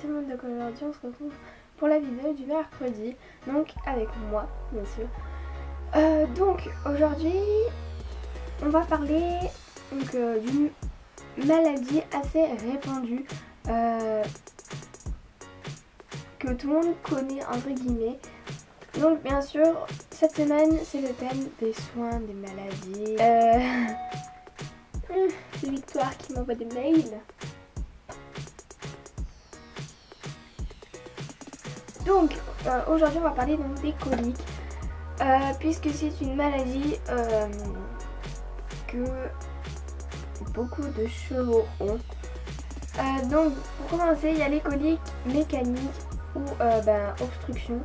tout le monde, donc aujourd'hui on se retrouve pour la vidéo du mercredi, donc avec moi bien sûr. Donc aujourd'hui on va parler d'une maladie assez répandue que tout le monde connaît entre guillemets. Donc bien sûr cette semaine c'est le thème des soins des maladies. C'est Victoire qui m'envoie des mails. Donc aujourd'hui on va parler donc des coliques puisque c'est une maladie que beaucoup de chevaux ont. Donc pour commencer il y a les coliques mécaniques ou obstruction.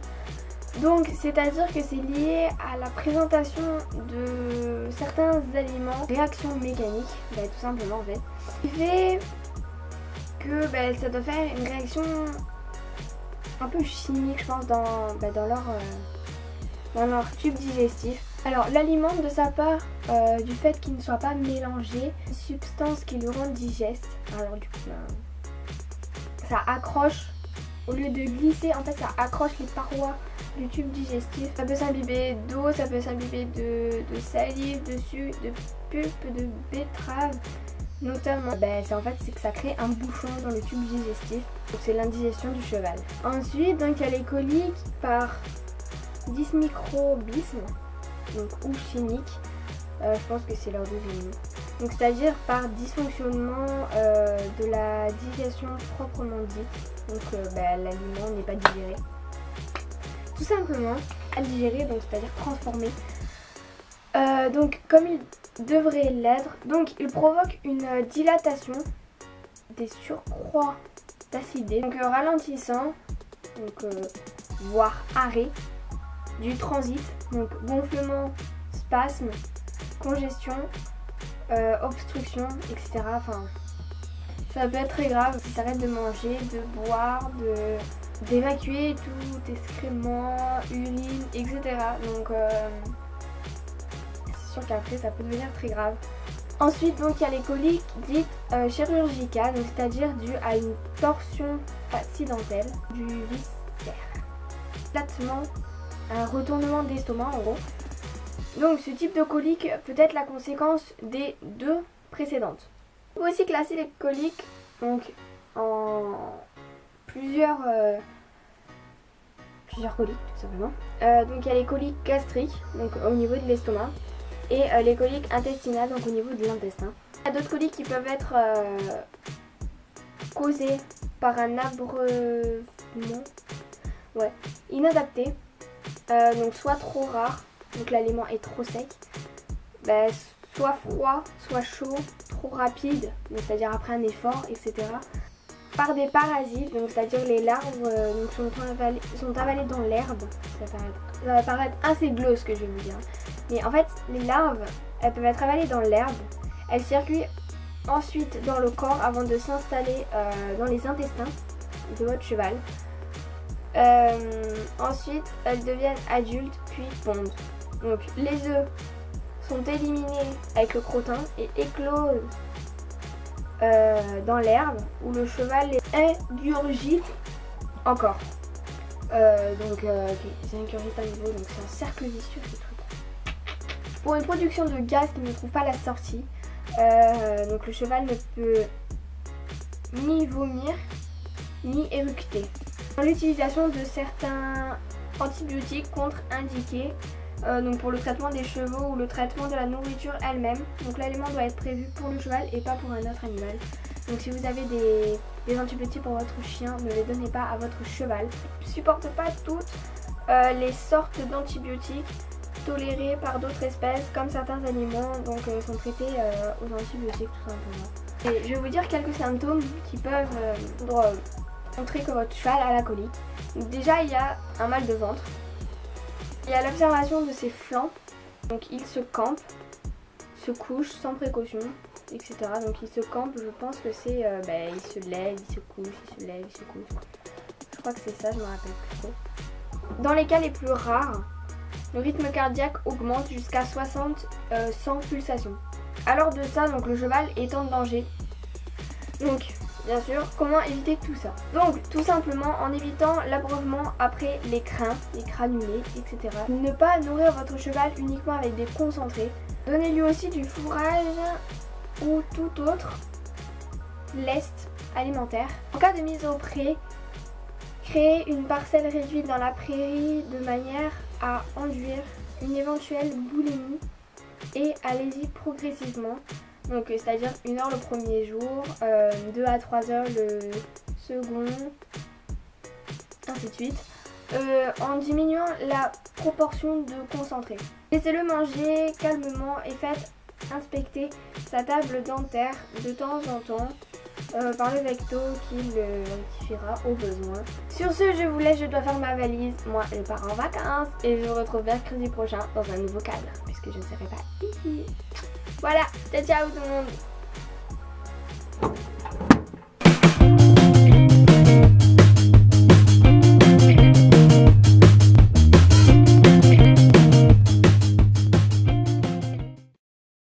Donc c'est à dire que c'est lié à la présentation de certains aliments, réaction mécanique, tout simplement en fait. Ce qui fait que ça doit faire une réaction un peu chimique je pense dans leur tube digestif. Alors l'aliment de sa part, du fait qu'il ne soit pas mélangé, une substance qui le rend digeste, alors du coup ça accroche, au lieu de glisser en fait ça accroche les parois du tube digestif. Ça peut s'imbiber d'eau, ça peut s'imbiber de salive, de sucre, de pulpe de betterave notamment. C'est que ça crée un bouchon dans le tube digestif, donc c'est l'indigestion du cheval. Ensuite donc il y a les coliques par dysmicrobisme ou chimique, je pense que c'est leur deuxième nom. Donc c'est-à-dire par dysfonctionnement de la digestion proprement dit. Donc l'aliment n'est pas digéré. Tout simplement à digérer, donc c'est-à-dire transformé. Donc comme il devrait l'être, donc il provoque une dilatation, des surcroît d'acidité, donc ralentissant, donc voire arrêt du transit, donc gonflement, spasme, congestion, obstruction, etc. Enfin, ça peut être très grave si ça arrête de manger, de boire, d'évacuer tout excrément, urine, etc. Donc c'est sûr qu'après ça peut devenir très grave. Ensuite donc il y a les coliques dites chirurgicales, c'est-à-dire dues à une torsion accidentelle du viscère. Platement, un retournement d'estomac en gros. Donc ce type de colique peut être la conséquence des deux précédentes. On peut aussi classer les coliques donc en plusieurs coliques tout simplement. Donc il y a les coliques gastriques, donc au niveau de l'estomac, et les coliques intestinales, donc au niveau de l'intestin. Il y a d'autres coliques qui peuvent être causées par un abreuvement inadapté, donc soit trop rare, donc l'aliment est trop sec, soit froid, soit chaud, trop rapide, c'est-à-dire après un effort, etc. Par des parasites, donc c'est-à-dire les larves sont avalées dans l'herbe. Ça va paraître assez glauque ce que je vais vous dire. Mais en fait, les larves, elles peuvent être avalées dans l'herbe. Elles circulent ensuite dans le corps avant de s'installer dans les intestins de votre cheval. Ensuite, elles deviennent adultes puis pondent. Donc les œufs sont éliminés avec le crottin et éclosent dans l'herbe où le cheval les ingurgite encore. C'est ingurgite à nouveau, donc c'est un cercle vicieux ce truc. Pour une production de gaz qui ne trouve pas la sortie, donc le cheval ne peut ni vomir ni éructer. L'utilisation de certains antibiotiques contre-indiqués donc pour le traitement des chevaux ou le traitement de la nourriture elle-même. Donc l'aliment doit être prévu pour le cheval et pas pour un autre animal. Donc si vous avez des antibiotiques pour votre chien, ne les donnez pas à votre cheval. Ne supporte pas toutes les sortes d'antibiotiques tolérées par d'autres espèces, comme certains aliments donc sont traités aux antibiotiques tout simplement. Et je vais vous dire quelques symptômes qui peuvent montrer que votre cheval a la colique. Donc déjà il y a un mal de ventre. Il y a l'observation de ses flancs, donc il se campe, se couche sans précaution, etc. Donc il se campe, je pense que c'est, il se lève, il se couche, il se lève, il se couche. Je crois que c'est ça, je me rappelle plus trop. Dans les cas les plus rares, le rythme cardiaque augmente jusqu'à 60-100 pulsations. À l'heure de ça, donc le cheval est en danger. Donc, bien sûr, comment éviter tout ça? Donc, tout simplement en évitant l'abreuvement après les crins, les cranulés, etc. Ne pas nourrir votre cheval uniquement avec des concentrés. Donnez-lui aussi du fourrage ou tout autre lest alimentaire. En cas de mise au pré, créez une parcelle réduite dans la prairie de manière à enduire une éventuelle boulimie et allez-y progressivement. Donc c'est-à-dire 1 heure le premier jour, 2 à 3 heures le second, ainsi de suite. En diminuant la proportion de concentré. Laissez-le manger calmement et faites inspecter sa table dentaire de temps en temps par le vecto qui le rectifiera au besoin. Sur ce, je vous laisse, je dois faire ma valise. Moi, je pars en vacances et je vous retrouve mercredi prochain dans un nouveau cadre puisque je ne serai pas ici. Voilà, ciao ciao tout le monde.